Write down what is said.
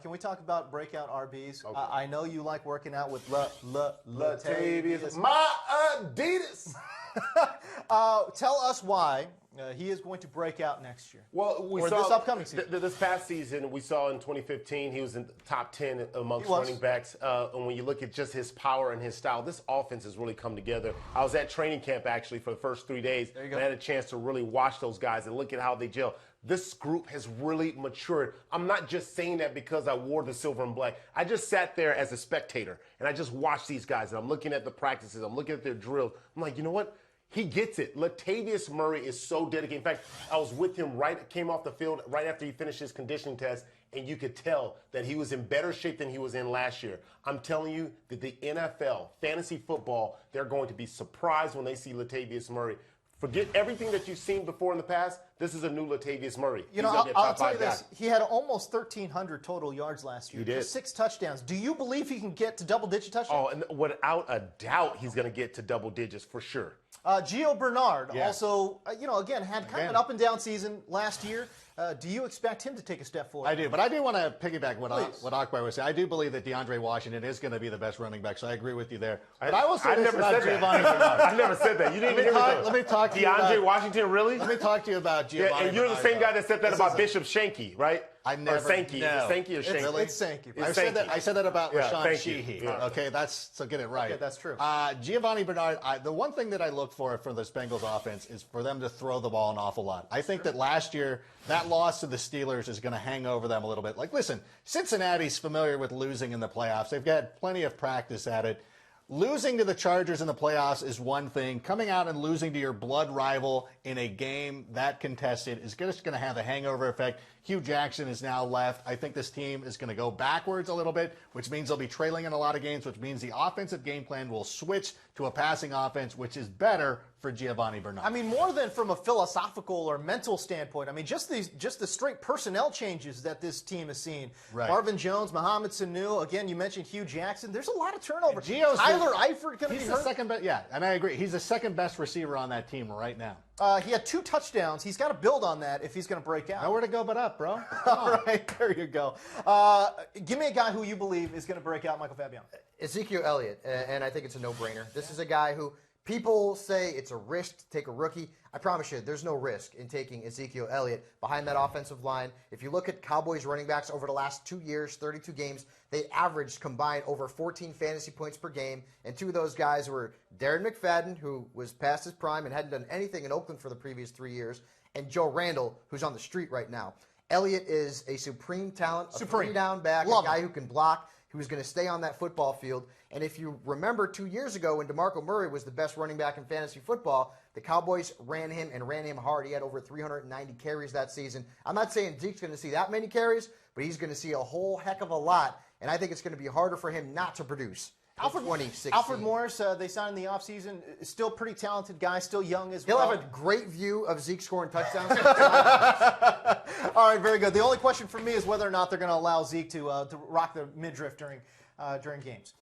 Can we talk about breakout RBs? Okay. I know you like working out with Latavius. My Adidas. Tell us why he is going to break out next year. Well, we or saw this upcoming season. This past season, we saw in 2015, he was in the top 10 amongst running backs. And when you look at just his power and his style, this offense has really come together. I was at training camp actually for the first 3 days. There you go. And I had a chance to really watch those guys and look at how they gel. This group has really matured. I'm not just saying that because I wore the silver and black. I just sat there as a spectator, and I just watched these guys, and I'm looking at the practices. I'm looking at their drills. I'm like, you know what? He gets it. Latavius Murray is so dedicated. In fact, I was with him came off the field right after he finished his conditioning test, and you could tell that he was in better shape than he was in last year. I'm telling you that the NFL, fantasy football, they're going to be surprised when they see Latavius Murray. Forget everything that you've seen before in the past. This is a new Latavius Murray. You know, I'll tell you this. He had almost 1,300 total yards last year. He did. Just 6 touchdowns. Do you believe he can get to double-digit touchdowns? Oh, and without a doubt, he's going to get to double digits for sure. Gio Bernard also, again, had kind of an up-and-down season last year. Do you expect him to take a step forward? I do, but I do want to piggyback what Akbar was saying. I do believe that DeAndre Washington is going to be the best running back, so I agree with you there. But I will say this about Giovani Bernard. I never said that. You didn't even hear me. Let me talk to you about DeAndre Washington, really? Let me talk to you about Giovani and you're the same guy that said that about Bishop Shanky, right? I never. Or Sankey. No. Is it Sankey or Shanky? Really? It's Sankey. I said that about Rashawn Sheehy. Yeah. Okay, so get it right. Okay, that's true. Giovani Bernard, the one thing that I look for the Bengals offense is for them to throw the ball an awful lot. I think that last year, that loss to the Steelers is going to hang over them a little bit. Like, listen, Cincinnati's familiar with losing in the playoffs. They've got plenty of practice at it. Losing to the Chargers in the playoffs is one thing. Coming out and losing to your blood rival in a game that contested is just going to have a hangover effect. Hugh Jackson is now left. I think this team is going to go backwards a little bit, which means they'll be trailing in a lot of games, which means the offensive game plan will switch to a passing offense, which is better for Giovani Bernard. I mean, more than from a philosophical or mental standpoint. I mean, just the straight personnel changes that this team has seen. Right. Marvin Jones, Mohamed Sanu. Again, you mentioned Hugh Jackson. There's a lot of turnover. Tyler Eifert going to be hurt. Second best, yeah, and I agree. He's the second best receiver on that team right now. He had 2 touchdowns. He's got to build on that if he's going to break out. Nowhere to go but up, bro. All right, there you go. Give me a guy who you believe is going to break out, Michael Fabiano. Ezekiel Elliott, and I think it's a no-brainer. This is a guy who people say it's a risk to take a rookie. I promise you, there's no risk in taking Ezekiel Elliott behind that offensive line. If you look at Cowboys running backs over the last 2 years, 32 games, they averaged combined over 14 fantasy points per game, and 2 of those guys were Darren McFadden, who was past his prime and hadn't done anything in Oakland for the previous 3 years, and Joe Randall, who's on the street right now. Elliott is a supreme talent, a three-down back, a guy who can block, who's going to stay on that football field. And if you remember 2 years ago when DeMarco Murray was the best running back in fantasy football, the Cowboys ran him and ran him hard. He had over 390 carries that season. I'm not saying Zeke's going to see that many carries, but he's going to see a whole heck of a lot. And I think it's going to be harder for him not to produce. Alfred Morris, they signed in the offseason, still pretty talented guy, still young as well. He'll have a great view of Zeke scoring touchdowns. All right, very good. The only question for me is whether or not they're going to allow Zeke to rock the midriff during games.